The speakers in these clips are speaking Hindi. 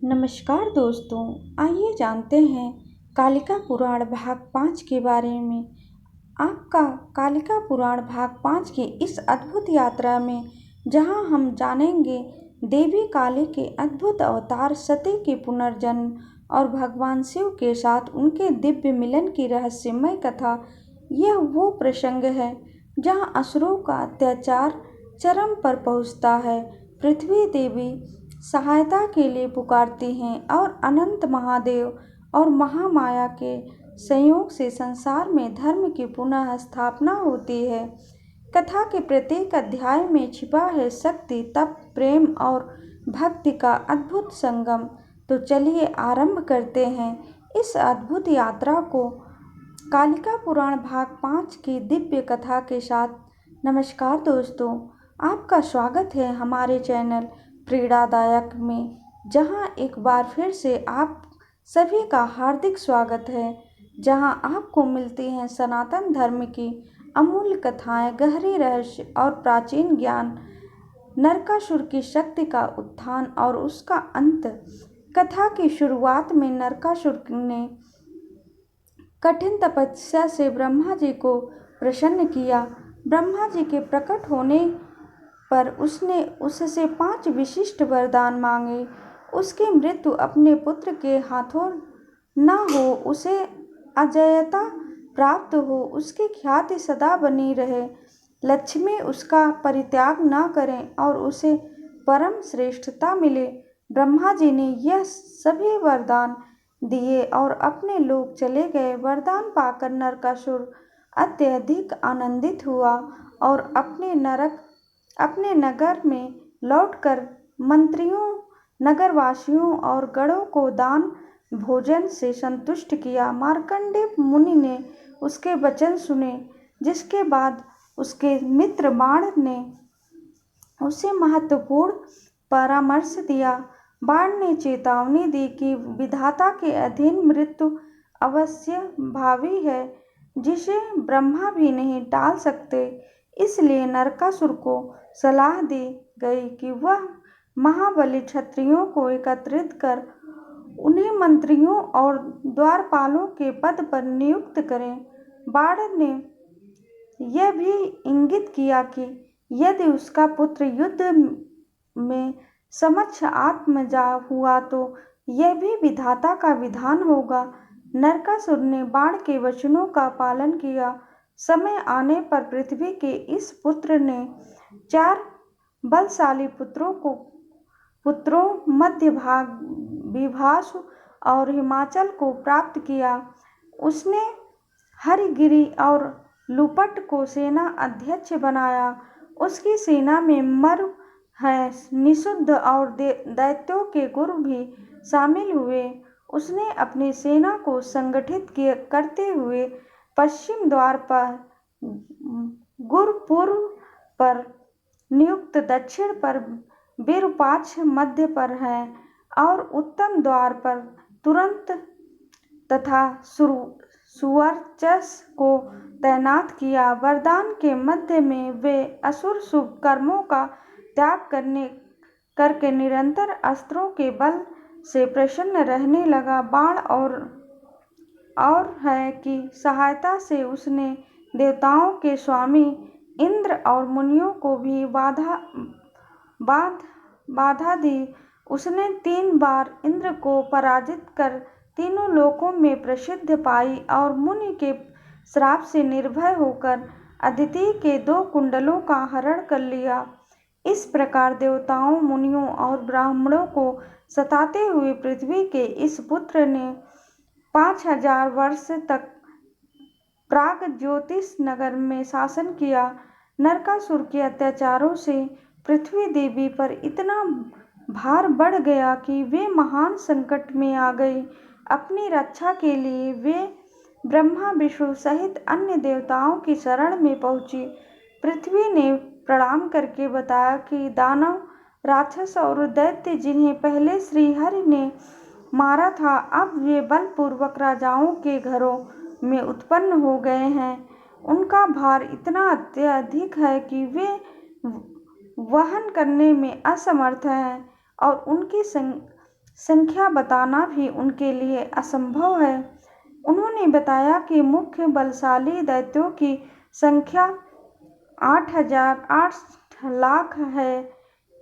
नमस्कार दोस्तों, आइए जानते हैं कालिका पुराण भाग 5 के बारे में। आपका कालिका पुराण भाग 5 की इस अद्भुत यात्रा में जहां हम जानेंगे देवी काली के अद्भुत अवतार, सती के पुनर्जन्म और भगवान शिव के साथ उनके दिव्य मिलन की रहस्यमय कथा। यह वो प्रसंग है जहां असुरों का अत्याचार चरम पर पहुंचता है। पृथ्वी देवी सहायता के लिए पुकारती हैं और अनंत महादेव और महामाया के संयोग से संसार में धर्म की पुनः स्थापना होती है। कथा के प्रत्येक अध्याय में छिपा है शक्ति, तप, प्रेम और भक्ति का अद्भुत संगम। तो चलिए आरंभ करते हैं इस अद्भुत यात्रा को कालिका पुराण भाग 5 की दिव्य कथा के साथ। नमस्कार दोस्तों, आपका स्वागत है हमारे चैनल प्रेरणादायक में, जहां एक बार फिर से आप सभी का हार्दिक स्वागत है, जहां आपको मिलती हैं सनातन धर्म की अमूल्य कथाएं, गहरे रहस्य और प्राचीन ज्ञान। नरकासुर की शक्ति का उत्थान और उसका अंत। कथा की शुरुआत में नरकासुर ने कठिन तपस्या से ब्रह्मा जी को प्रसन्न किया। ब्रह्मा जी के प्रकट होने पर उसने उससे 5 विशिष्ट वरदान मांगे। उसकी मृत्यु अपने पुत्र के हाथों न हो, उसे अजयता प्राप्त हो, उसकी ख्याति सदा बनी रहे, लक्ष्मी उसका परित्याग न करें और उसे परम श्रेष्ठता मिले। ब्रह्मा जी ने यह सभी वरदान दिए और अपने लोक चले गए। वरदान पाकर नरकासुर अत्यधिक आनंदित हुआ और अपने नगर में लौटकर मंत्रियों, नगरवासियों और गणों को दान भोजन से संतुष्ट किया। मार्कंडेय मुनि ने उसके वचन सुने, जिसके बाद उसके मित्र बाण ने उसे महत्वपूर्ण परामर्श दिया। बाण ने चेतावनी दी कि विधाता के अधीन मृत्यु अवश्य भावी है, जिसे ब्रह्मा भी नहीं टाल सकते। इसलिए नरकासुर को सलाह दी गई कि वह महाबली क्षत्रियों को एकत्रित कर उन्हें मंत्रियों और द्वारपालों के पद पर नियुक्त करें। बाण ने यह भी इंगित किया कि यदि उसका पुत्र युद्ध में समक्ष आत्मजा हुआ तो यह भी विधाता का विधान होगा। नरकासुर ने बाण के वचनों का पालन किया। समय आने पर पृथ्वी के इस पुत्र ने 4 बलशाली पुत्रों मध्य भाग विभास और हिमाचल को प्राप्त किया। उसने हरिगिरि और लुपट को सेना अध्यक्ष बनाया। उसकी सेना में मरु है, निषुद्ध और दैत्यों के गुरु भी शामिल हुए। उसने अपनी सेना को संगठित करते हुए पश्चिम द्वार पर गुरु, पूर्व पर नियुक्त, दक्षिण पर विरूपाक्ष, मध्य पर है और उत्तम द्वार पर तुरंत तथा सुवर्चस को तैनात किया। वरदान के मध्य में वे असुर शुभ कर्मों का त्याग करके निरंतर अस्त्रों के बल से प्रसन्न रहने लगा। बाण और है कि सहायता से उसने देवताओं के स्वामी इंद्र और मुनियों को भी बाधा दी। उसने 3 बार इंद्र को पराजित कर तीनों लोकों में प्रसिद्धि पाई और मुनि के श्राप से निर्भय होकर अदिति के 2 कुंडलों का हरण कर लिया। इस प्रकार देवताओं, मुनियों और ब्राह्मणों को सताते हुए पृथ्वी के इस पुत्र ने 5000 वर्ष तक प्रागज्योतिष नगर में शासन किया। नरकासुर के अत्याचारों से पृथ्वी देवी पर इतना भार बढ़ गया कि वे महान संकट में आ गई। अपनी रक्षा के लिए वे ब्रह्मा, विष्णु सहित अन्य देवताओं की शरण में पहुंची। पृथ्वी ने प्रणाम करके बताया कि दानव, राक्षस और दैत्य जिन्हें पहले श्रीहरि ने मारा था, अब वे बलपूर्वक राजाओं के घरों में उत्पन्न हो गए हैं। उनका भार इतना अत्यधिक है कि वे वहन करने में असमर्थ हैं और उनकी संख्या बताना भी उनके लिए असंभव है। उन्होंने बताया कि मुख्य बलशाली दैत्यों की संख्या 8,08 लाख है।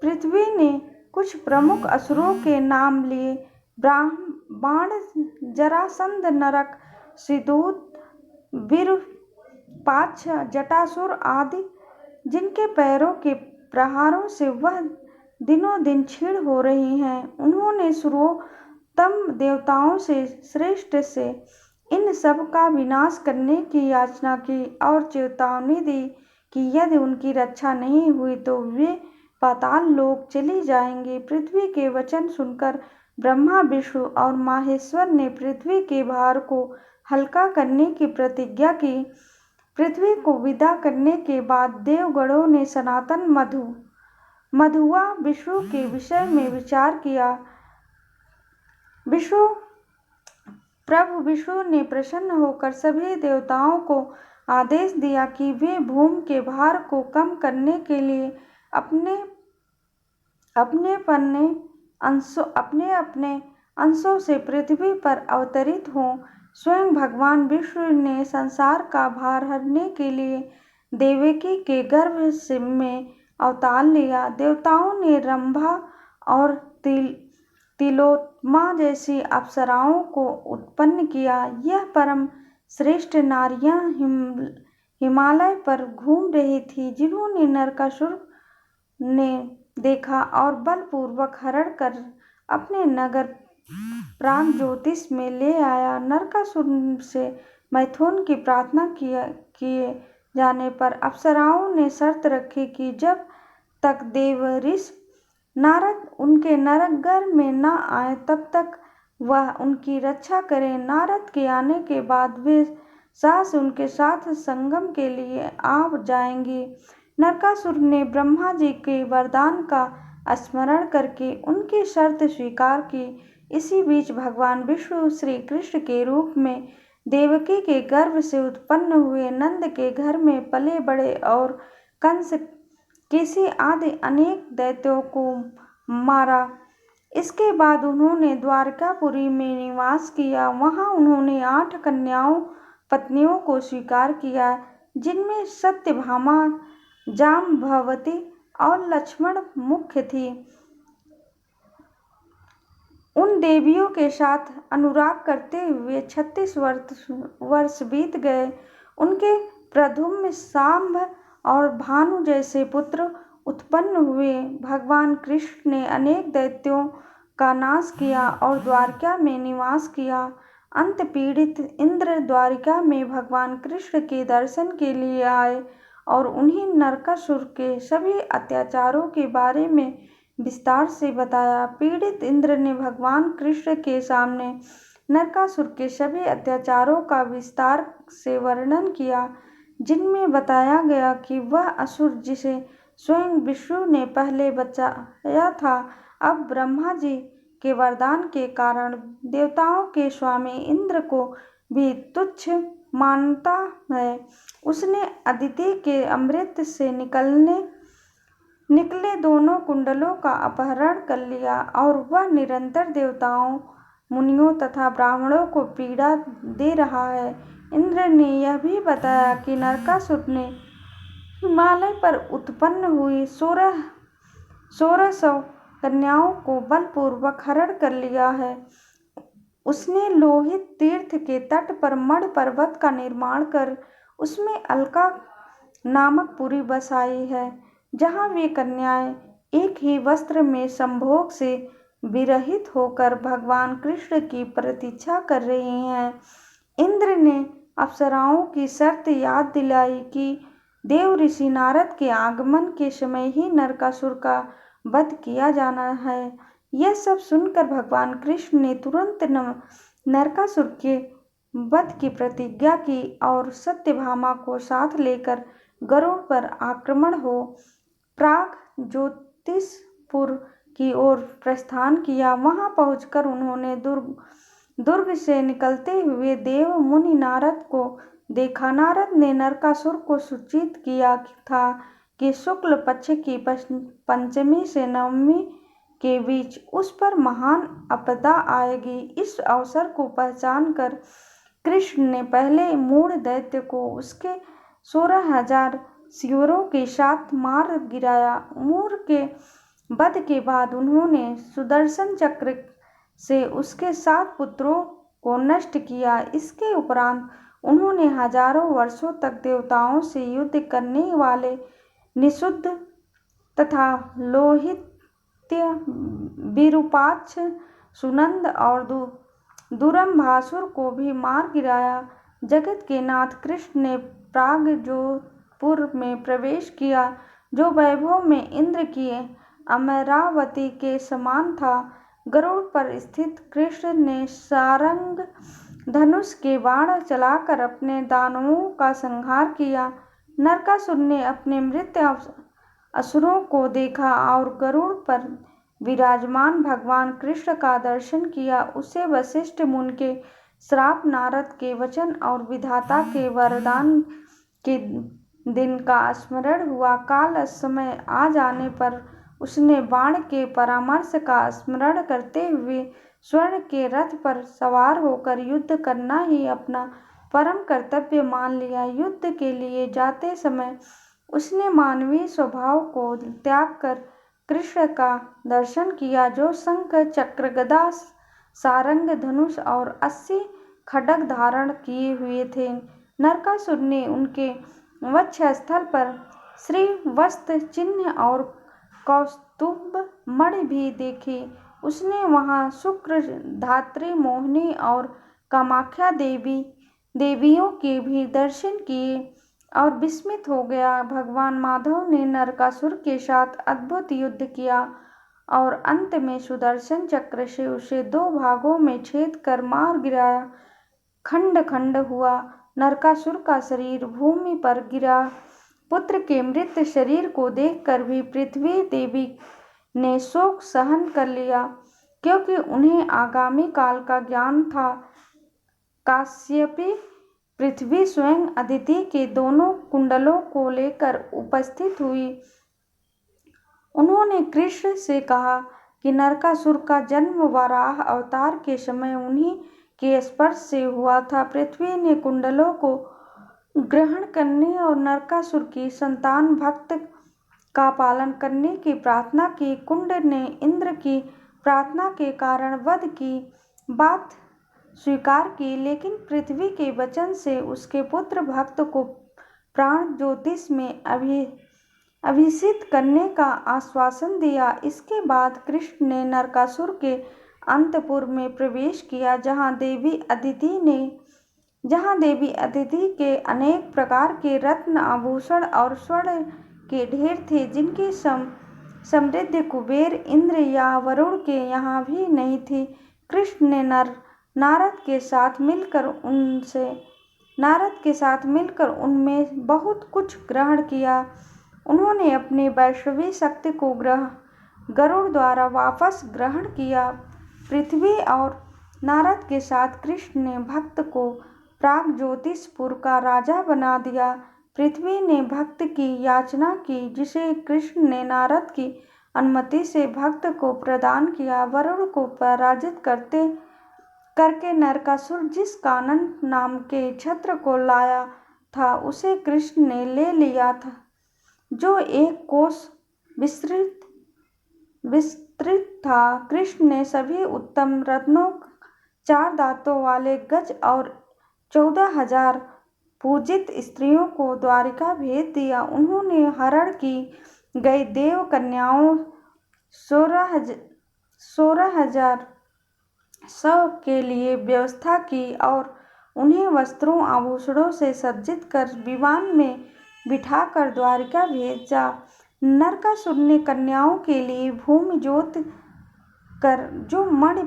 पृथ्वी ने कुछ प्रमुख असुरों के नाम लिए, बाण, जरासंध, नरक, सिदूत, विरूपाक्ष, जटासुर आदि, जिनके पैरों के प्रहारों से वह दिनों दिन क्षीण हो रही हैं। उन्होंने सर्वोत्तम देवताओं से श्रेष्ठ से इन सब का विनाश करने की याचना की और चेतावनी दी कि यदि उनकी रक्षा नहीं हुई तो वे पाताल लोक चली जाएंगी। पृथ्वी के वचन सुनकर ब्रह्मा, विष्णु और माहेश्वर ने पृथ्वी के भार को हल्का करने की प्रतिज्ञा की। पृथ्वी को विदा करने के बाद देवगणों ने सनातन मधुआ विष्णु के विषय में विचार किया। प्रभु विष्णु ने प्रसन्न होकर सभी देवताओं को आदेश दिया कि वे भूमि के भार को कम करने के लिए अपने अपने अंशों से पृथ्वी पर अवतरित हों। स्वयं भगवान विष्णु ने संसार का भार हरने के लिए देवकी के गर्भ में अवतार लिया। देवताओं ने रंभा और तिलोत्तमा जैसी अप्सराओं को उत्पन्न किया। यह परम श्रेष्ठ नारियां हिमालय पर घूम रही थी, जिन्होंने नरकासुर ने देखा और बलपूर्वक हरण कर अपने नगर प्रागज्योतिष में ले आया। नरकासुर से मैथुन की प्रार्थना किए जाने पर अप्सराओं ने शर्त रखी कि जब तक देव ऋषि नारद उनके नगर में न आए तब तक वह उनकी रक्षा करें। नारद के आने के बाद वे साहस उनके साथ संगम के लिए आ जाएंगी। नरकासुर ने ब्रह्मा जी के वरदान का स्मरण करके उनकी शर्त स्वीकार की। इसी बीच भगवान विष्णु श्री कृष्ण के रूप में देवकी के गर्भ से उत्पन्न हुए, नंद के घर में पले बड़े और कंस, केसी आदि अनेक दैत्यों को मारा। इसके बाद उन्होंने द्वारकापुरी में निवास किया। वहां उन्होंने 8 पत्नियों को स्वीकार किया, जिनमें सत्यभामा, जाम्बवती और लक्ष्मण मुख्य थी। उन देवियों के साथ अनुराग करते हुए 36 वर्ष बीत गए। उनके प्रद्युम्न, सांब और भानु जैसे पुत्र उत्पन्न हुए। भगवान कृष्ण ने अनेक दैत्यों का नाश किया और द्वारका में निवास किया। अंत पीड़ित इंद्र द्वारिका में भगवान कृष्ण के दर्शन के लिए आए और उन्हें नरकासुर के सभी अत्याचारों के बारे में विस्तार से बताया। पीड़ित इंद्र ने भगवान कृष्ण के सामने नरकासुर के सभी अत्याचारों का विस्तार से वर्णन किया, जिनमें बताया गया कि वह असुर जिसे स्वयं विष्णु ने पहले बचाया था, अब ब्रह्मा जी के वरदान के कारण देवताओं के स्वामी इंद्र को भी तुच्छ मानता है। उसने अदिति के अमृत से निकले दोनों कुंडलों का अपहरण कर लिया और वह निरंतर देवताओं, मुनियों तथा ब्राह्मणों को पीड़ा दे रहा है। इंद्र ने यह भी बताया कि नरकासुर ने हिमालय पर उत्पन्न हुई 1600 कन्याओं को बलपूर्वक हरण कर लिया है। उसने लोहित तीर्थ के तट पर मण पर्वत का निर्माण कर उसमें अलका नामक पुरी बसाई है, जहाँ वे कन्याएं एक ही वस्त्र में संभोग से विरहित होकर भगवान कृष्ण की प्रतीक्षा कर रही हैं। इंद्र ने अप्सराओं की शर्त याद दिलाई कि देव ऋषि नारद के आगमन के समय ही नरकासुर का वध किया जाना है। यह सब सुनकर भगवान कृष्ण ने तुरंत नरकासुर के वध की प्रतिज्ञा की और सत्यभामा को साथ लेकर गरुड़ पर आक्रमण हो प्राग ज्योतिषपुर की ओर प्रस्थान किया। वहां पहुंचकर उन्होंने दुर्ग से निकलते हुए देव मुनि नारद को देखा। नारद ने नरकासुर को सूचित किया था कि शुक्ल पक्ष की पंचमी से नवमी के बीच उस पर महान आपदा आएगी। इस अवसर को पहचान कर कृष्ण ने पहले मूढ़ दैत्य को उसके 16,000 सिरों के साथ मार गिराया। मूढ़ के वध के बाद उन्होंने सुदर्शन चक्र से उसके 7 पुत्रों को नष्ट किया। इसके उपरांत उन्होंने हजारों वर्षों तक देवताओं से युद्ध करने वाले निषुद्ध तथा लोहित्य, विरूपाक्ष, सुनंद और दुरंभासुर को भी मार गिराया। जगत के नाथ कृष्ण ने प्रागज्योतिपुर में प्रवेश किया, जो वैभव में इंद्र की अमरावती के समान था। गरुड़ पर स्थित कृष्ण ने सारंग धनुष के बाण चलाकर अपने दानवों का संहार किया। नरकासुर ने अपने मृत असुरों को देखा और गरुड़ पर विराजमान भगवान कृष्ण का दर्शन किया। उसे वशिष्ठ मुनि के श्राप, नारद के वचन और विधाता के वरदान के दिन का स्मरण हुआ। काल समय आ जाने पर उसने बाण के परामर्श का स्मरण करते हुए स्वर्ण के रथ पर सवार होकर युद्ध करना ही अपना परम कर्तव्य मान लिया। युद्ध के लिए जाते समय उसने मानवीय स्वभाव को त्याग कर कृष्ण का दर्शन किया, जो शंख, चक्र, गदा, सारंग, धनुष और 80 खड्ग धारण किए हुए थे। नरकासुर ने उनके वक्षस्थल पर श्रीवत्स चिन्ह और कौस्तुभ मणि भी देखी। उसने वहां शुक्र, धात्री, मोहिनी और कामाख्या देवियों के भी दर्शन किए और विस्मित हो गया। भगवान माधव ने नरकासुर के साथ अद्भुत युद्ध किया और अंत में सुदर्शन चक्र से उसे 2 भागों में छेद कर मार गिराया। खंड खंड हुआ नरकासुर का शरीर भूमि पर गिरा। पुत्र के मृत शरीर को देखकर भी पृथ्वी देवी ने शोक सहन कर लिया, क्योंकि उन्हें आगामी काल का ज्ञान था। काश्यपी पृथ्वी स्वयं अदिति के दोनों कुंडलों को लेकर उपस्थित हुई। उन्होंने कृष्ण से कहा कि नरकासुर का जन्म वराह अवतार के समय उन्हीं के स्पर्श से हुआ था। पृथ्वी ने कुंडलों को ग्रहण करने और नरकासुर की संतान भक्त का पालन करने की प्रार्थना की। कुंड ने इंद्र की प्रार्थना के कारण वध की बात स्वीकार की, लेकिन पृथ्वी के वचन से उसके पुत्र भक्त को प्राण ज्योतिष में अभिषिक्त करने का आश्वासन दिया। इसके बाद कृष्ण ने नरकासुर के अंतपुर में प्रवेश किया, जहाँ देवी अदिति के अनेक प्रकार के रत्न, आभूषण और स्वर्ण के ढेर थे, जिनकी समृद्धि कुबेर, इंद्र या वरुण के यहाँ भी नहीं थी। कृष्ण ने नारद के साथ मिलकर उनमें बहुत कुछ ग्रहण किया। उन्होंने अपनी वैष्णवी शक्ति को गरुड़ द्वारा वापस ग्रहण किया। पृथ्वी और नारद के साथ कृष्ण ने भक्त को प्रागज्योतिषपुर का राजा बना दिया। पृथ्वी ने भक्त की याचना की, जिसे कृष्ण ने नारद की अनुमति से भक्त को प्रदान किया। वरुण को पराजित करके नरकासुर जिस कानन नाम के छत्र को लाया था, उसे कृष्ण ने ले लिया था, जो 1 कोस विस्तृत था। कृष्ण ने सभी उत्तम रत्नों, 4 दांतों वाले गज और 14,000 पूजित स्त्रियों को द्वारिका भेज दिया। उन्होंने हरण की गई देव कन्याओं 16,000 के लिए व्यवस्था की और उन्हें वस्त्रों, आभूषणों से सज्जित कर विमान में बिठाकर द्वारिका भेजा। नरकासुर ने कन्याओं के लिए भूमि जोत कर जो मणि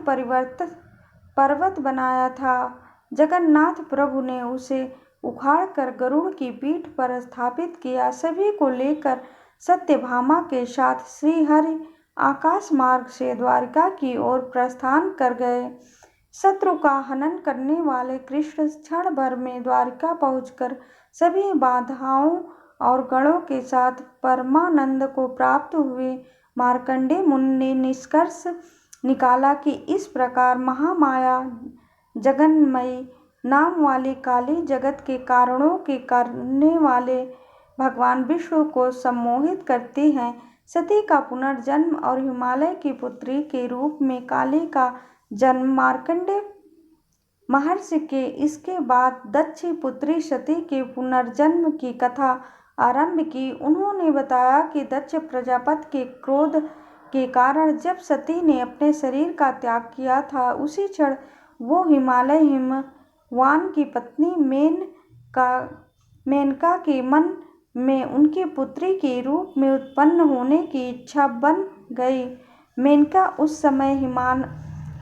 पर्वत बनाया था, जगन्नाथ प्रभु ने उसे उखाड़कर गरुड़ की पीठ पर स्थापित किया। सभी को लेकर सत्यभामा के साथ श्रीहरि आकाश मार्ग से द्वारिका की ओर प्रस्थान कर गए। शत्रु का हनन करने वाले कृष्ण क्षण भर में द्वारिका पहुंचकर सभी बाधाओं और गणों के साथ परमानंद को प्राप्त हुए। मार्कंडेय मुनि ने निष्कर्ष निकाला कि इस प्रकार महामाया जगन्मयी नाम वाली काली जगत के कारणों के करने वाले भगवान विष्णु को सम्मोहित करती है। सती का पुनर्जन्म और हिमालय की पुत्री के रूप में काली का जन्म मार्कंडेय महर्षि के इसके बाद दक्ष पुत्री सती के पुनर्जन्म की कथा आरंभ की। उन्होंने बताया कि दक्ष प्रजापति के क्रोध के कारण जब सती ने अपने शरीर का त्याग किया था, उसी क्षण वो हिमालय हिमवान की पत्नी मेनका के मन में उनकी पुत्री के रूप में उत्पन्न होने की इच्छा बन गई। मेनका उस समय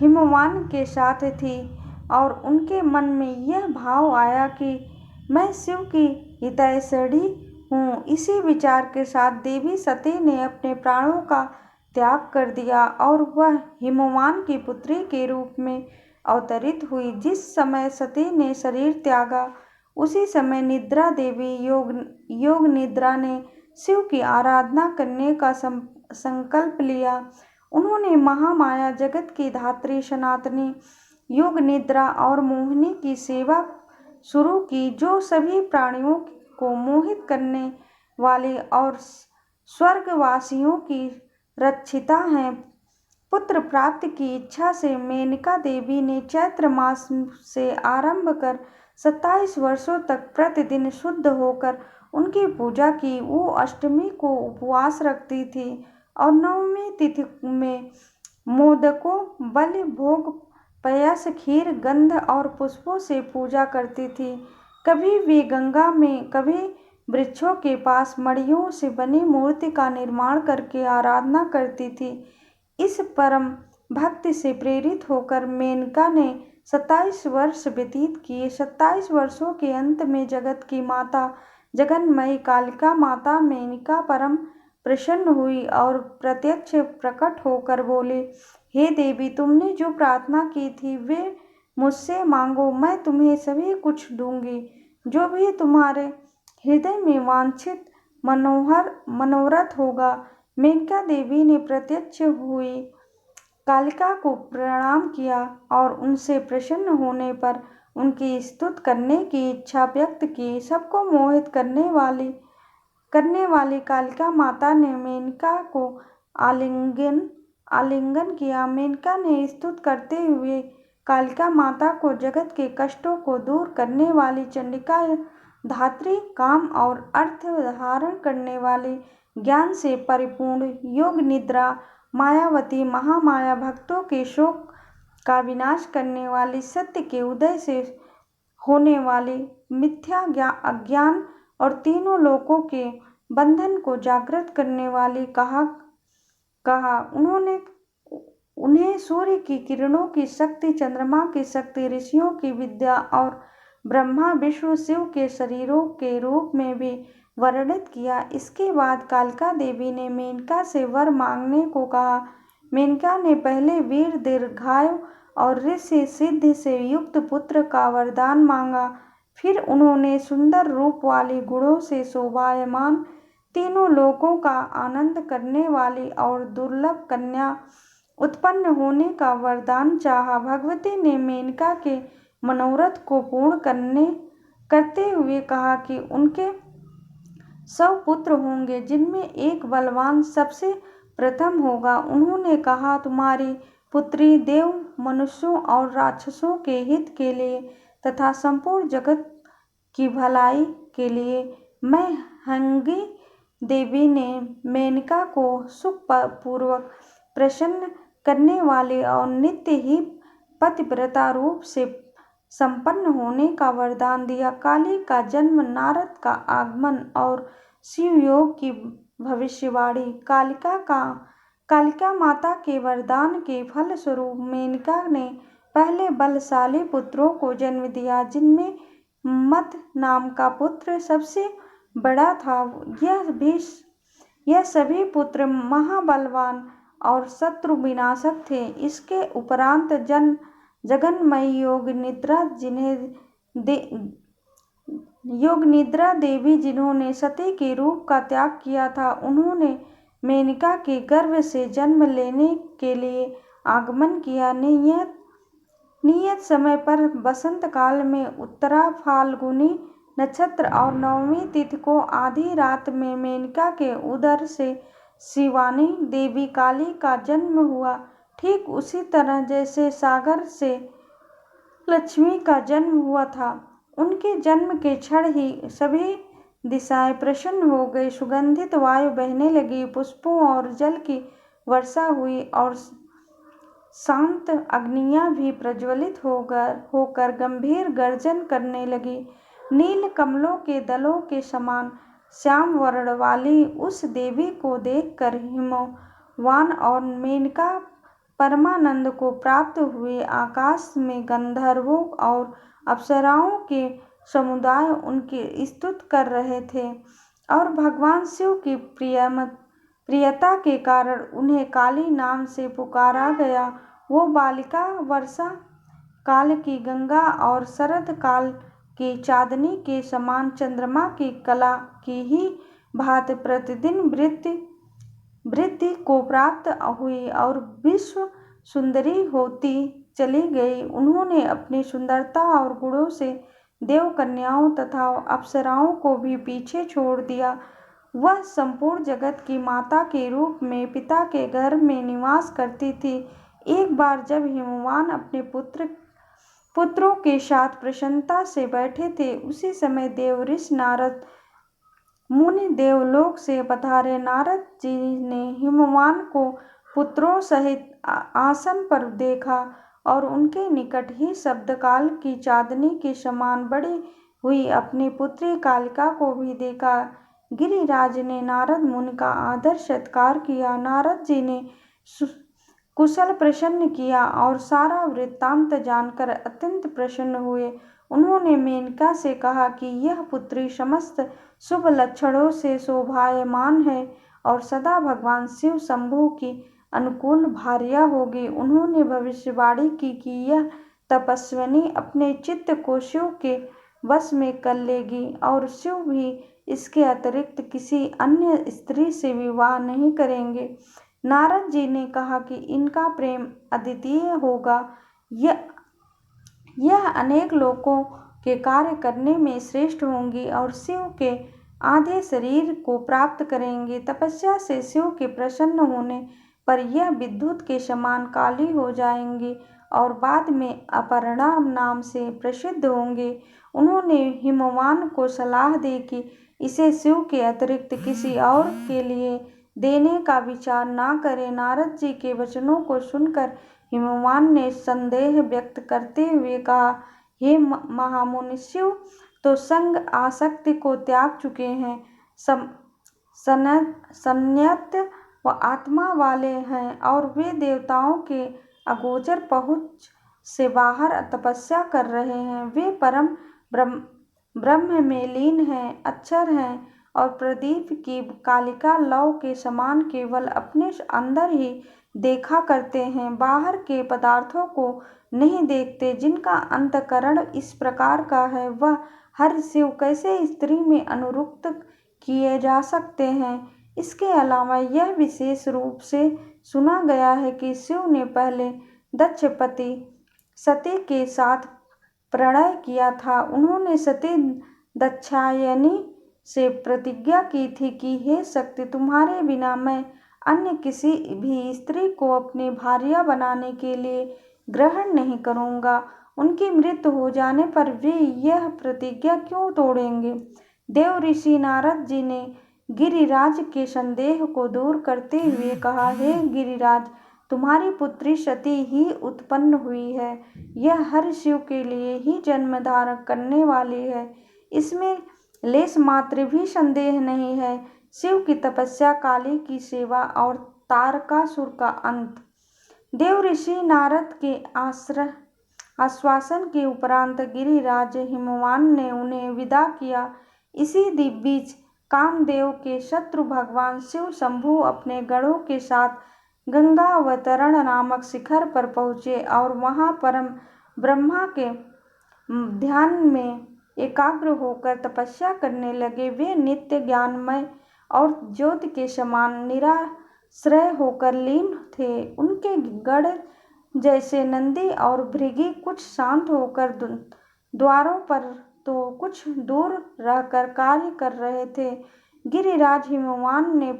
हिमवान के साथ थी और उनके मन में यह भाव आया कि मैं शिव की हितैषणी हूँ। इसी विचार के साथ देवी सती ने अपने प्राणों का त्याग कर दिया और वह हिमवान की पुत्री के रूप में अवतरित हुई। जिस समय सती ने शरीर त्यागा, उसी समय निद्रा देवी योग निद्रा ने शिव की आराधना करने का संकल्प लिया। उन्होंने महामाया जगत की धात्री सनातनी योग निद्रा और मोहिनी की सेवा शुरू की, जो सभी प्राणियों को मोहित करने वाली और स्वर्गवासियों की रक्षिता हैं। पुत्र प्राप्ति की इच्छा से मेनका देवी ने चैत्र मास से आरंभ कर 27 वर्षों तक प्रतिदिन शुद्ध होकर उनकी पूजा की। वो अष्टमी को उपवास रखती थी और नवमी तिथि में मोदकों, बलि, भोग, पयस, खीर, गंध और पुष्पों से पूजा करती थी। कभी वे गंगा में, कभी वृक्षों के पास मड़ियों से बनी मूर्ति का निर्माण करके आराधना करती थी। इस परम भक्ति से प्रेरित होकर मेनका ने 27 वर्ष व्यतीत किए। 27 वर्षों के अंत में जगत की माता जगन्मयी कालिका माता मेनका परम प्रसन्न हुई और प्रत्यक्ष प्रकट होकर बोली, हे देवी, तुमने जो प्रार्थना की थी वे मुझसे मांगो, मैं तुम्हें सभी कुछ दूंगी। जो भी तुम्हारे हृदय में वांछित मनोरथ होगा। मेनका देवी ने प्रत्यक्ष हुई कालिका को प्रणाम किया और उनसे प्रसन्न होने पर उनकी स्तुति करने की इच्छा व्यक्त की। सबको मोहित करने वाली कालिका माता ने मेनका को आलिंगन किया। मेनका ने स्तुति करते हुए कालिका माता को जगत के कष्टों को दूर करने वाली चंडिका, धात्री, काम और अर्थ धारण करने वाली, ज्ञान से परिपूर्ण योग निद्रा, मायावती, महामाया, भक्तों के शोक का विनाश करने वाली, सत्य के उदय से होने वाली, मिथ्या अज्ञान और तीनों लोकों के बंधन को जागृत करने वाली कहा। उन्हें सूर्य की किरणों की शक्ति, चंद्रमा की शक्ति, ऋषियों की विद्या और ब्रह्मा, विष्णु, शिव के शरीरों के रूप में भी वर्णित किया। इसके बाद कालिका देवी ने मेनका से वर मांगने को कहा। मेनका ने पहले वीर, दीर्घायु और ऋषि सिद्धि से युक्त पुत्र का वरदान मांगा। फिर उन्होंने सुंदर रूप वाली, गुणों से शोभायमान, तीनों लोकों का आनंद करने वाली और दुर्लभ कन्या उत्पन्न होने का वरदान चाहा। भगवती ने मेनका के मनोरथ को पूर्ण करते हुए कहा कि उनके 100 पुत्र होंगे, जिनमें एक बलवान सबसे प्रथम होगा। उन्होंने कहा, तुम्हारी पुत्री देव, मनुष्यों और राक्षसों के हित के लिए तथा संपूर्ण जगत की भलाई के लिए मैं हंगी देवी ने मेनका को सुखपूर्वक प्रसन्न करने वाली और नित्य ही पतिव्रता रूप से संपन्न होने का वरदान दिया। काली का जन्म, नारद का आगमन और शिव योग की भविष्यवाणी। कालिका माता के वरदान के फलस्वरूप मेनका ने पहले बलशाली पुत्रों को जन्म दिया, जिनमें मद नाम का पुत्र सबसे बड़ा था। यह सभी पुत्र महाबलवान और शत्रु विनाशक थे। इसके उपरांत जगन्मयी योग निद्रा देवी, जिन्होंने सती के रूप का त्याग किया था, उन्होंने मेनका के गर्भ से जन्म लेने के लिए आगमन किया। नियत समय पर बसंत काल में उत्तरा फाल्गुनी नक्षत्र और नवमी तिथि को आधी रात में मेनका के उदर से शिवानी देवी काली का जन्म हुआ। ठीक उसी तरह जैसे सागर से लक्ष्मी का जन्म हुआ था। उनके जन्म के क्षण ही सभी दिशाएं प्रसन्न हो गई। सुगंधित वायु बहने लगी, पुष्पों और जल की वर्षा हुई और शांत अग्नियां भी प्रज्वलित होकर गंभीर गर्जन करने लगी। नील कमलों के दलों के समान श्याम वर्ण वाली उस देवी को देखकर हिमवान और मेनका परमानंद को प्राप्त हुए। आकाश में गंधर्वों और अप्सराओं के समुदाय उनकी स्तुति कर रहे थे और भगवान शिव की प्रियता के कारण उन्हें काली नाम से पुकारा गया। वो बालिका वर्षा काल की गंगा और शरद काल की चांदनी के समान चंद्रमा की कला की ही भांति प्रतिदिन वृद्धि को प्राप्त हुई और विश्व सुंदरी होती चली गई। उन्होंने अपनी सुंदरता और गुणों से देव कन्याओं तथा अप्सराओं को भी पीछे छोड़ दिया। वह संपूर्ण जगत की माता के रूप में पिता के घर में निवास करती थी। एक बार जब हिमवान अपने पुत्रों के साथ प्रसन्नता से बैठे थे, उसी समय देव ऋषि नारद मुनि देवलोक से पधारे। नारद जी ने हिमवान को पुत्रों सहित आसन पर देखा और उनके निकट ही शब्दकाल की चांदनी के समान बढ़ी हुई अपनी पुत्री कालिका को भी देखा। गिरिराज ने नारद मुनि का आदर सत्कार किया। नारद जी ने कुशल प्रश्न किया और सारा वृत्तांत जानकर अत्यंत प्रसन्न हुए। उन्होंने मेनका से कहा कि यह पुत्री समस्त शुभ लक्षणों से शोभायमान है और सदा भगवान शिव शंभु की अनुकूल भार्या होगी। उन्होंने भविष्यवाणी की कि यह तपस्विनी अपने चित्त को शिव के वश में कर लेगी और शिव भी इसके अतिरिक्त किसी अन्य स्त्री से विवाह नहीं करेंगे। नारद जी ने कहा कि इनका प्रेम अद्वितीय होगा। यह अनेक लोकों के कार्य करने में श्रेष्ठ होंगी और शिव के आधे शरीर को प्राप्त करेंगी। तपस्या से शिव के प्रसन्न होने पर यह विद्युत के समान काली हो जाएंगी और बाद में अपर्णा नाम से प्रसिद्ध होंगे। उन्होंने हिमवान को सलाह दी कि इसे शिव के अतिरिक्त किसी और के लिए देने का विचार ना करें। नारद जी के वचनों को सुनकर हिमवान ने संदेह व्यक्त करते हुए कहा, हे महामुनि, शिव तो संग आसक्ति को त्याग चुके हैं, संयत व आत्मा वाले हैं और वे देवताओं के अगोचर पहुँच से बाहर तपस्या कर रहे हैं। वे परम ब्रह्म में लीन हैं, अक्षर हैं और प्रदीप की कालिका लौ के समान केवल अपने अंदर ही देखा करते हैं, बाहर के पदार्थों को नहीं देखते। जिनका अंतःकरण इस प्रकार का है, वह हर शिव कैसे स्त्री में अनुरक्त किए जा सकते हैं। इसके अलावा यह विशेष रूप से सुना गया है कि शिव ने पहले दक्षपति सती के साथ प्रणय किया था। उन्होंने सती दाक्षायणी से प्रतिज्ञा की थी कि हे शक्ति, तुम्हारे बिना मैं अन्य किसी भी स्त्री को अपनी भार्या बनाने के लिए ग्रहण नहीं करूँगा। उनकी मृत्यु हो जाने पर वे यह प्रतिज्ञा क्यों तोड़ेंगे। देव ऋषि नारद जी ने गिरिराज के संदेह को दूर करते हुए कहा, हे गिरिराज, तुम्हारी पुत्री सती ही उत्पन्न हुई है। यह हर शिव के लिए ही जन्म धारण करने वाली है, इसमें लेश मात्र भी संदेह नहीं है। शिव की तपस्या, काली की सेवा और तारकासुर का अंत। देव ऋषि नारद के आश्वासन के उपरांत गिरिराज हिमवान ने उन्हें विदा किया। इसी बीच कामदेव के शत्रु भगवान शिव शंभु अपने गणों के साथ गंगावतरण नामक शिखर पर पहुँचे और वहाँ परम ब्रह्मा के ध्यान में एकाग्र होकर तपस्या करने लगे। वे नित्य ज्ञानमय और ज्योति के समान निराश्रय होकर लीन थे। उनके गढ़ जैसे नंदी और भृगि कुछ शांत होकर द्वारों पर तो कुछ दूर रहकर कार्य कर रहे थे। गिरिराज हिमवान ने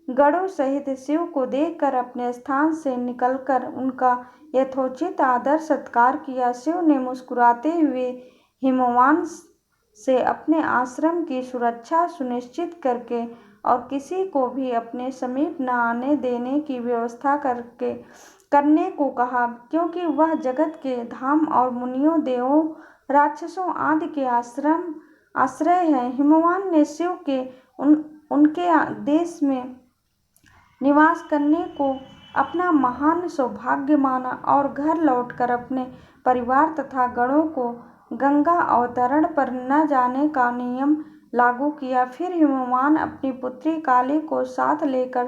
गणों सहित शिव को देखकर अपने स्थान से निकलकर उनका यथोचित आदर सत्कार किया। शिव ने मुस्कुराते हुए हिमवान से अपने आश्रम की सुरक्षा सुनिश्चित करके और किसी को भी अपने समीप न आने देने की व्यवस्था करने को कहा, क्योंकि वह जगत के धाम और मुनियों, देवों, राक्षसों आदि के आश्रय है। हिमवान ने शिव के उनके देश में निवास करने को अपना महान सौभाग्य माना और घर लौटकर अपने परिवार तथा गणों को गंगा अवतरण पर न जाने का नियम लागू किया। फिर हिमवान अपनी पुत्री काली को साथ लेकर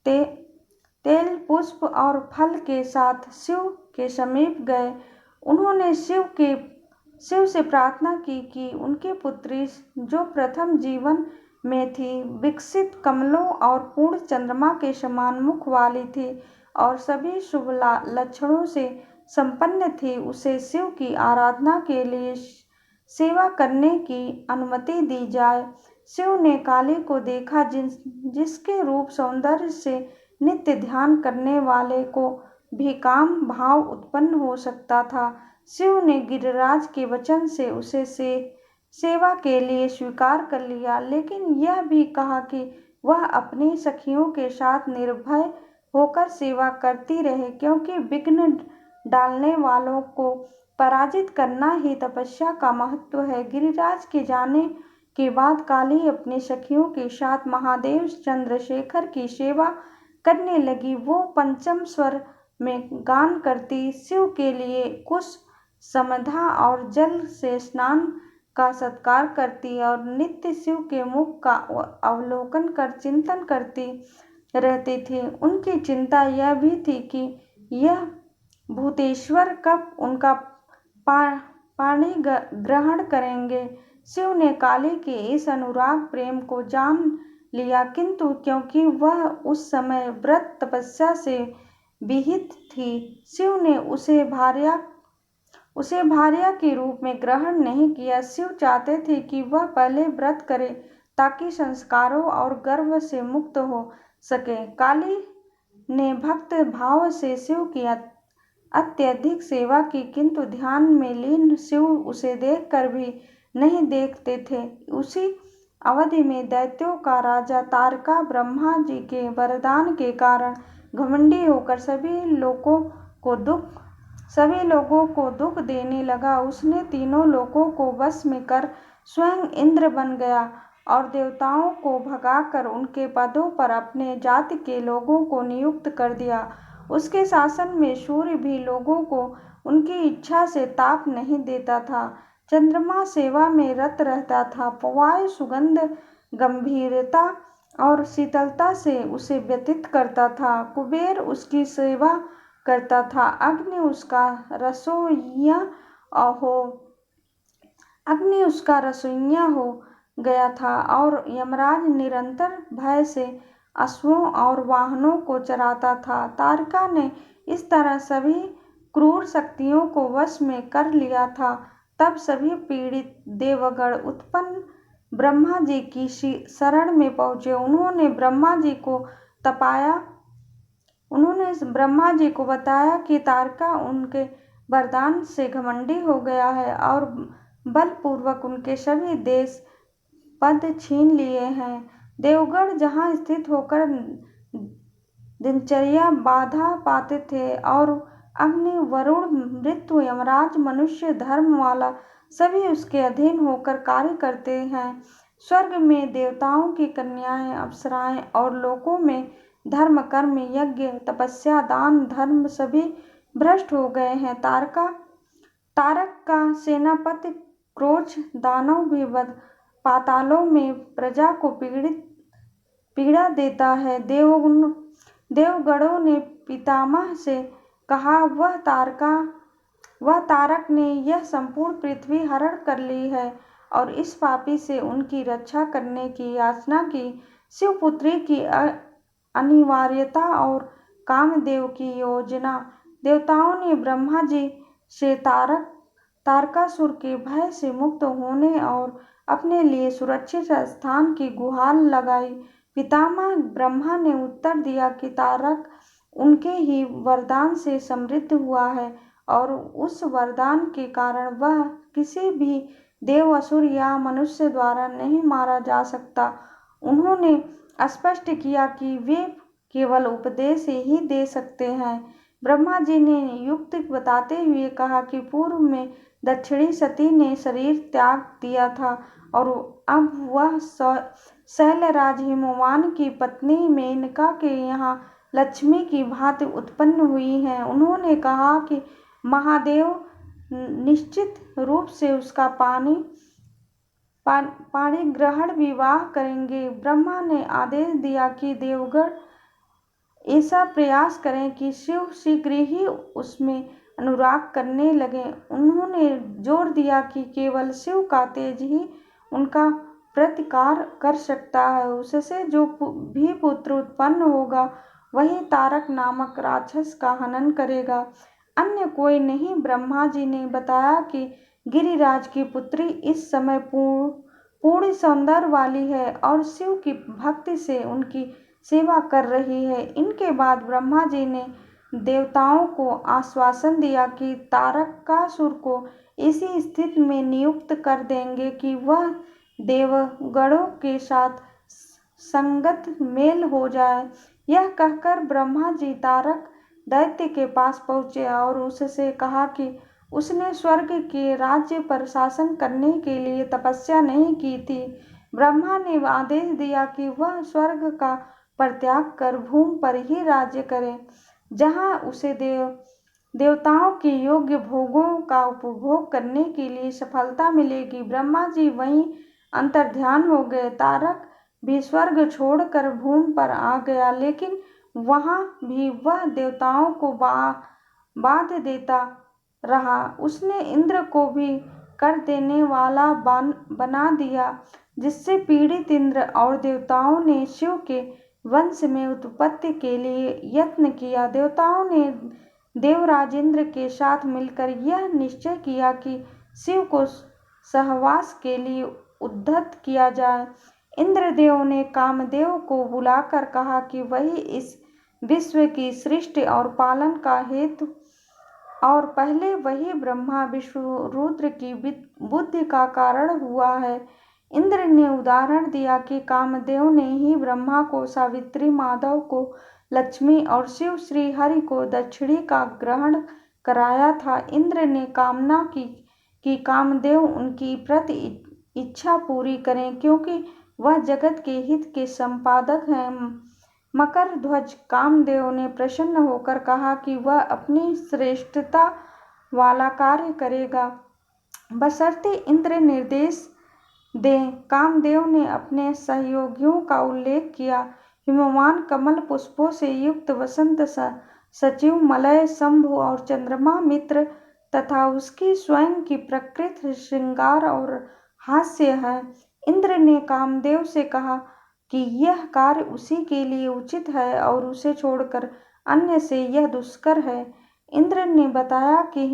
तेल, पुष्प और फल के साथ शिव के समीप गए। उन्होंने शिव से प्रार्थना की कि उनकी पुत्री, जो प्रथम जीवन में थी, विकसित कमलों और पूर्ण चंद्रमा के समान मुख वाली थी और सभी शुभ लक्षणों से संपन्न थी, उसे शिव की आराधना के लिए सेवा करने की अनुमति दी जाए। शिव ने काली को देखा, जिसके रूप सौंदर्य से नित्य ध्यान करने वाले को भी काम भाव उत्पन्न हो सकता था। शिव ने गिरिराज के वचन से उसे सेवा के लिए स्वीकार कर लिया, लेकिन यह भी कहा कि वह अपनी सखियों के साथ निर्भय होकर सेवा करती रहे, क्योंकि विघ्न डालने वालों को पराजित करना ही तपस्या का महत्व है। गिरिराज के जाने के बाद काली अपनी सखियों के साथ महादेव चंद्रशेखर की सेवा करने लगी। वो पंचम स्वर में गान करती, शिव के लिए कुश, समधा और जल से स्नान का सत्कार करती और नित्य शिव के मुख का अवलोकन कर चिंतन करती रहती थी। उनकी चिंता यह भी थी कि यह भूतेश्वर कब उनका पाणी ग्रहण करेंगे। शिव ने काली के इस अनुराग प्रेम को जान लिया, किंतु क्योंकि वह उस समय व्रत तपस्या से विहित थी, शिव ने उसे भार्या के रूप में ग्रहण नहीं किया। शिव चाहते थे कि वह पहले व्रत करे ताकि संस्कारों और गर्व से मुक्त हो सके। काली ने भक्त भाव से शिव की अत्यधिक सेवा की, किंतु ध्यान में लीन शिव उसे देखकर भी नहीं देखते थे। उसी अवधि में दैत्यों का राजा तारका ब्रह्मा जी के वरदान के कारण घमंडी होकर सभी लोगों को दुख देने लगा। उसने तीनों लोकों को वश में कर स्वयं इंद्र बन गया और देवताओं को भगाकर उनके पदों पर अपने जाति के लोगों को नियुक्त कर दिया। उसके शासन में सूर्य भी लोगों को उनकी इच्छा से ताप नहीं देता था। चंद्रमा सेवा में रत रहता था। वायु सुगंध, गंभीरता और शीतलता से उसे व्यतीत करता था। कुबेर उसकी सेवा करता था। अग्नि उसका रसोइया हो गया था और यमराज निरंतर भय से अश्वों और वाहनों को चराता था। तारका ने इस तरह सभी क्रूर शक्तियों को वश में कर लिया था। तब सभी पीड़ित देवगण उत्पन्न ब्रह्मा जी की शरण में पहुंचे। उन्होंने ब्रह्मा जी को बताया कि तारका उनके वरदान से घमंडी हो गया है और बलपूर्वक उनके सभी देश पद छीन लिए हैं। देवगण जहाँ स्थित होकर दिनचर्या बाधा पाते थे और अग्नि, वरुण, मृत्यु, यमराज, मनुष्य, धर्मवाला सभी उसके अधीन होकर कार्य करते हैं। स्वर्ग में देवताओं की कन्याएं, अप्सराएं और लोकों में धर्म, कर्म, यज्ञ, तपस्या, दान, धर्म सभी भ्रष्ट हो गए हैं। तारक का सेनापति क्रोच दानव भी पातालों में प्रजा को पीड़ा देता है। देवगणों ने पितामह से कहा, वह तारक ने यह संपूर्ण पृथ्वी हरण कर ली है और इस पापी से उनकी रक्षा करने की याचना की। शिवपुत्री की अनिवार्यता और कामदेव की योजना। देवताओं ने ब्रह्मा जी से तारकासुर के भय से मुक्त होने और अपने लिए सुरक्षित स्थान की गुहार लगाई। पितामह ब्रह्मा ने उत्तर दिया कि तारक उनके ही वरदान से समृद्ध हुआ है और उस वरदान के कारण वह किसी भी देव, असुर या मनुष्य द्वारा नहीं मारा जा सकता। उन्होंने स्पष्ट किया कि वे केवल उपदेश ही दे सकते हैं। ब्रह्मा जी ने युक्ति बताते हुए कहा कि पूर्व में दक्षिणी सती ने शरीर त्याग दिया था और अब वह शैलराज हिमवान की पत्नी मेनका के यहाँ लक्ष्मी की भांति उत्पन्न हुई हैं। उन्होंने कहा कि महादेव निश्चित रूप से उसका पाणी ग्रहण विवाह करेंगे। ब्रह्मा ने आदेश दिया कि देवगण ऐसा प्रयास करें कि शिव शीघ्र ही उसमें अनुराग करने लगे। उन्होंने जोर दिया कि केवल शिव का तेज ही उनका प्रतिकार कर सकता है। उससे जो भी पुत्र उत्पन्न होगा वही तारक नामक राक्षस का हनन करेगा, अन्य कोई नहीं। ब्रह्मा जी ने बताया कि गिरिराज की पुत्री इस समय पूर्ण सौंदर्य वाली है और शिव की भक्ति से उनकी सेवा कर रही है। इनके बाद ब्रह्मा जी ने देवताओं को आश्वासन दिया कि तारकासुर को ऐसी स्थिति में नियुक्त कर देंगे कि वह देवगणों के साथ संगत मेल हो जाए। यह कहकर ब्रह्मा जी तारक दैत्य के पास पहुँचे और उससे कहा कि उसने स्वर्ग के राज्य पर शासन करने के लिए तपस्या नहीं की थी। ब्रह्मा ने आदेश दिया कि वह स्वर्ग का परित्याग कर भूमि पर ही राज्य करे, जहाँ उसे देवताओं के योग्य भोगों का उपभोग करने के लिए सफलता मिलेगी। ब्रह्मा जी वहीं अंतर्ध्यान हो गए। तारक भी स्वर्ग छोड़कर भूमि पर आ गया, लेकिन वहाँ भी वह देवताओं को बाध देता रहा। उसने इंद्र को भी कर देने वाला बना दिया, जिससे पीड़ित इंद्र और देवताओं ने शिव के वंश में उत्पत्ति के लिए यत्न किया। देवताओं ने देवराज इंद्र के साथ मिलकर यह निश्चय किया कि शिव को सहवास के लिए उद्धत किया जाए। इंद्रदेव ने कामदेव को बुलाकर कहा कि वही इस विश्व की सृष्टि और पालन का हेतु और पहले वही ब्रह्मा विष्णु रुद्र की बुद्धि का कारण हुआ है। इंद्र ने उदाहरण दिया कि कामदेव ने ही ब्रह्मा को सावित्री, माधव को लक्ष्मी और शिव श्री हरि को दक्षिणी का ग्रहण कराया था। इंद्र ने कामना की कि कामदेव उनकी प्रति इच्छा पूरी करें, क्योंकि वह जगत के हित के संपादक हैं। मकर ध्वज कामदेव ने प्रसन्न होकर कहा कि वह अपनी श्रेष्ठता वाला कार्य करेगा, बशर्ते इंद्र निर्देश दें। कामदेव ने अपने सहयोगियों का उल्लेख किया। हिमवान कमल पुष्पों से युक्त वसंत सचिव, मलय, शंभु और चंद्रमा मित्र तथा उसकी स्वयं की प्रकृति श्रृंगार और हास्य है। इंद्र ने कामदेव से कहा कि यह कार्य उसी के लिए उचित है और उसे छोड़कर अन्य से यह दुष्कर है। इंद्र ने बताया कि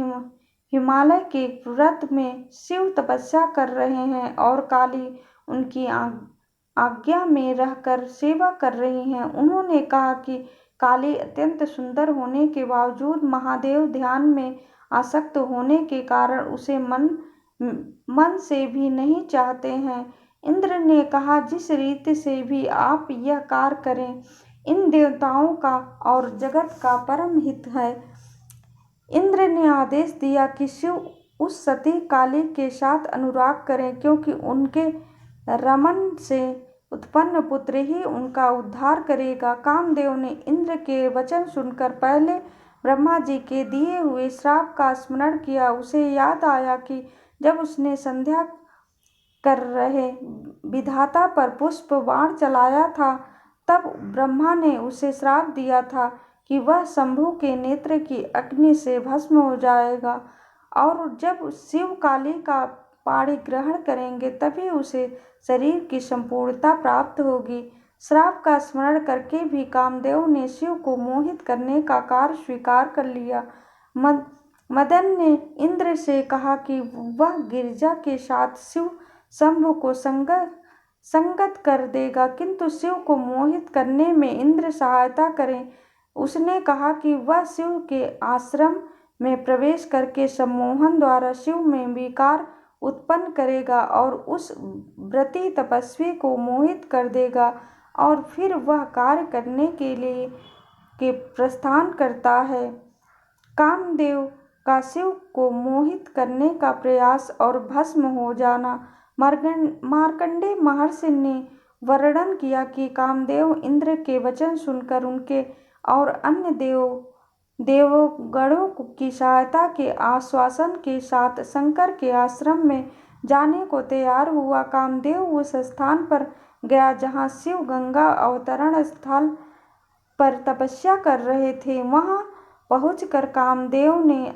हिमालय के व्रत में शिव तपस्या कर रहे हैं और काली उनकी आज्ञा में रहकर सेवा कर रही हैं। उन्होंने कहा कि काली अत्यंत सुंदर होने के बावजूद महादेव ध्यान में आसक्त होने के कारण उसे मन से भी नहीं चाहते हैं। इंद्र ने कहा, जिस रीति से भी आप यह कार्य करें, इन देवताओं का और जगत का परम हित है। इंद्र ने आदेश दिया कि शिव उस सती काली के साथ अनुराग करें, क्योंकि उनके रमन से उत्पन्न पुत्र ही उनका उद्धार करेगा। कामदेव ने इंद्र के वचन सुनकर पहले ब्रह्मा जी के दिए हुए श्राप का स्मरण किया। उसे याद आया कि जब उसने संध्या कर रहे विधाता पर पुष्प बाण चलाया था, तब ब्रह्मा ने उसे श्राप दिया था कि वह शंभु के नेत्र की अग्नि से भस्म हो जाएगा और जब शिव काली का पाणी ग्रहण करेंगे तभी उसे शरीर की संपूर्णता प्राप्त होगी। श्राप का स्मरण करके भी कामदेव ने शिव को मोहित करने का कार्य स्वीकार कर लिया। मदन ने इंद्र से कहा कि वह गिरिजा के साथ शिव शंभु को संगत कर देगा, किंतु शिव को मोहित करने में इंद्र सहायता करें। उसने कहा कि वह शिव के आश्रम में प्रवेश करके सम्मोहन द्वारा शिव में विकार उत्पन्न करेगा और उस व्रती तपस्वी को मोहित कर देगा और फिर वह कार्य करने के लिए प्रस्थान करता है। कामदेव का शिव को मोहित करने का प्रयास और भस्म हो जाना। मार्कंडेय महर्षि ने वर्णन किया कि कामदेव इंद्र के वचन सुनकर उनके और अन्य देवगणों की सहायता के आश्वासन के साथ शंकर के आश्रम में जाने को तैयार हुआ। कामदेव उस स्थान पर गया जहाँ शिव गंगा अवतरण स्थल पर तपस्या कर रहे थे। वहां पहुंचकर कामदेव ने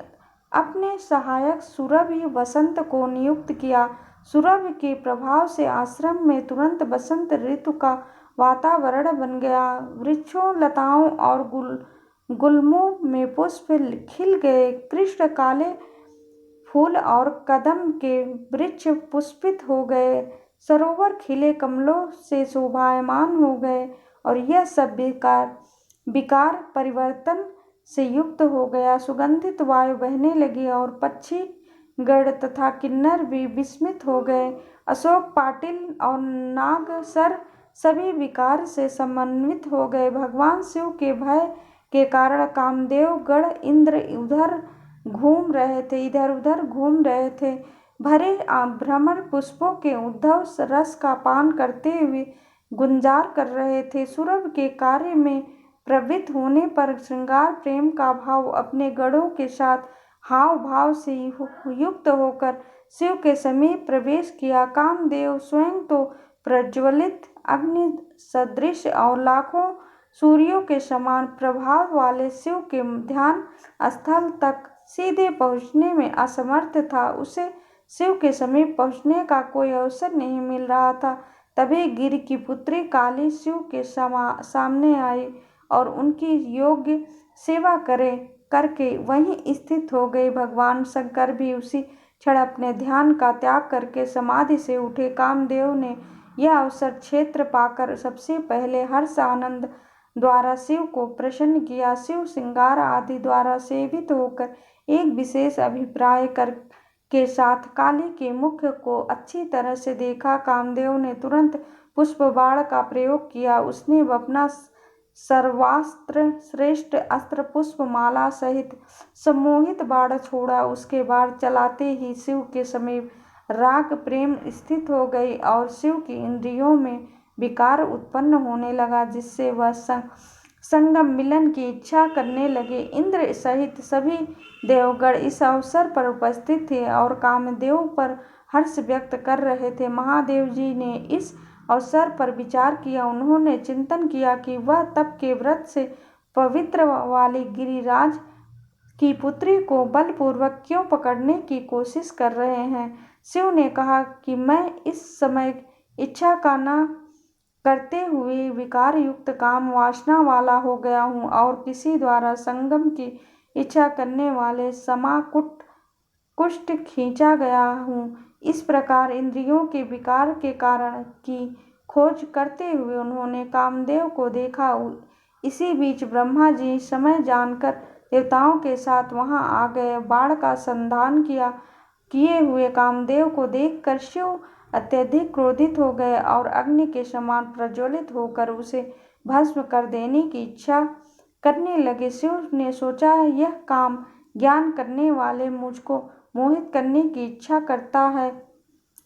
अपने सहायक सुरभि वसंत को नियुक्त किया। सुरभि के प्रभाव से आश्रम में तुरंत बसंत ऋतु का वातावरण बन गया। वृक्षों, लताओं और गुल्मों में पुष्प खिल गए। कृष्ण काले फूल और कदम के वृक्ष पुष्पित हो गए। सरोवर खिले कमलों से शोभायमान हो गए और यह सब विकार परिवर्तन से युक्त हो गया। सुगंधित वायु बहने लगी और पक्षी गण तथा किन्नर भी विस्मित हो गए। अशोक, पाटिल और नागसर सभी विकार से समन्वित हो गए। भगवान शिव के भय के कारण कामदेव गण इधर उधर घूम रहे थे। भरे भ्रमर पुष्पों के उद्धव रस का पान करते हुए गुंजार कर रहे थे। सुरभ के कार्य में प्रवृत्त होने पर श्रृंगार प्रेम का भाव अपने गणों के साथ हाव भाव से युक्त होकर शिव के समीप प्रवेश किया। कामदेव स्वयं तो प्रज्वलित अग्नि सदृश और लाखों सूर्यों के समान प्रभाव वाले शिव के ध्यान स्थल तक सीधे पहुंचने में असमर्थ था। उसे शिव के समीप पहुंचने का कोई अवसर नहीं मिल रहा था। तभी गिरि की पुत्री काली शिव के सामने आई और उनकी योग्य सेवा करके वहीं स्थित हो गई। भगवान शंकर भी उसी क्षण अपने ध्यान का त्याग करके समाधि से उठे। कामदेव ने यह अवसर क्षेत्र पाकर सबसे पहले हर्ष आनंद द्वारा शिव को प्रसन्न किया। शिव श्रृंगार आदि द्वारा सेवित होकर एक विशेष अभिप्राय के साथ काली के मुख को अच्छी तरह से देखा। कामदेव ने तुरंत पुष्प बाण का प्रयोग किया। उसने अपना सर्वास्त्र श्रेष्ठ अस्त्र पुष्प माला सहित सम्मोहित बाण छोड़ा। उसके बाण चलाते ही शिव के समीप राग प्रेम स्थित हो गई और शिव की इंद्रियों में विकार उत्पन्न होने लगा, जिससे वह संगम मिलन की इच्छा करने लगे। इंद्र सहित सभी देवगण इस अवसर पर उपस्थित थे और कामदेव पर हर्ष व्यक्त कर रहे थे। महादेव जी ने इस अवसर पर विचार किया। उन्होंने चिंतन किया कि वह तप के व्रत से पवित्र वाली गिरिराज की पुत्री को बलपूर्वक क्यों पकड़ने की कोशिश कर रहे हैं। शिव ने कहा कि मैं इस समय इच्छा का न करते हुए विकार युक्त काम वासना वाला हो गया हूँ और किसी द्वारा संगम की इच्छा करने वाले कुष्ठ खींचा गया हूँ। इस प्रकार इंद्रियों के विकार के कारण की खोज करते हुए उन्होंने कामदेव को देखा। इसी बीच ब्रह्मा जी समय जानकर देवताओं के साथ वहां आ गए। बाण का संधान किए हुए कामदेव को देखकर शिव अत्यधिक क्रोधित हो गए और अग्नि के समान प्रज्वलित होकर उसे भस्म कर देने की इच्छा करने लगे। शिव ने सोचा, यह काम ज्ञान करने वाले मुझको मोहित करने की इच्छा करता है,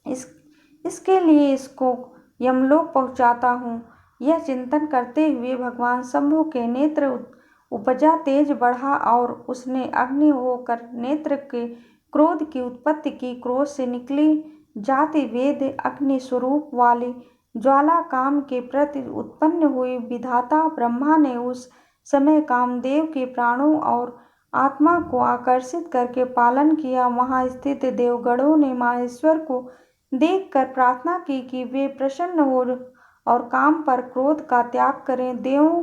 इसके लिए इसको यमलोक पहुंचाता हूँ। यह चिंतन करते हुए भगवान शंभु के नेत्र उपजा तेज बढ़ा और उसने अग्नि होकर नेत्र के क्रोध की उत्पत्ति की। क्रोध से निकली जाति वेद अग्नि स्वरूप वाली ज्वाला काम के प्रति उत्पन्न हुई। विधाता ब्रह्मा ने उस समय कामदेव के प्राणों और आत्मा को आकर्षित करके पालन किया। वहां स्थित देवगणों ने माहेश्वर को देखकर प्रार्थना की कि वे प्रसन्न और काम पर क्रोध का त्याग करें। देवों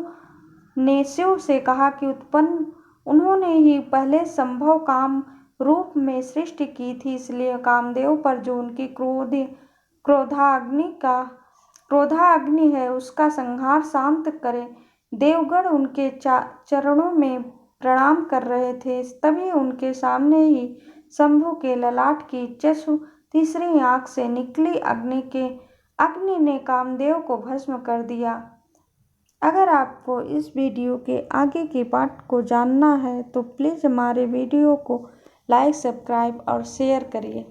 ने शिव से कहा कि उत्पन्न उन्होंने ही पहले संभव काम रूप में सृष्टि की थी, इसलिए कामदेव पर जो उनकी क्रोधाग्नि है उसका संहार शांत करें। देवगण उनके चरणों में प्रणाम कर रहे थे, तभी उनके सामने ही शंभु के ललाट की तीसरी आंख से निकली अग्नि ने कामदेव को भस्म कर दिया। अगर आपको इस वीडियो के आगे के पार्ट को जानना है तो प्लीज़ हमारे वीडियो को लाइक, सब्सक्राइब और शेयर करिए।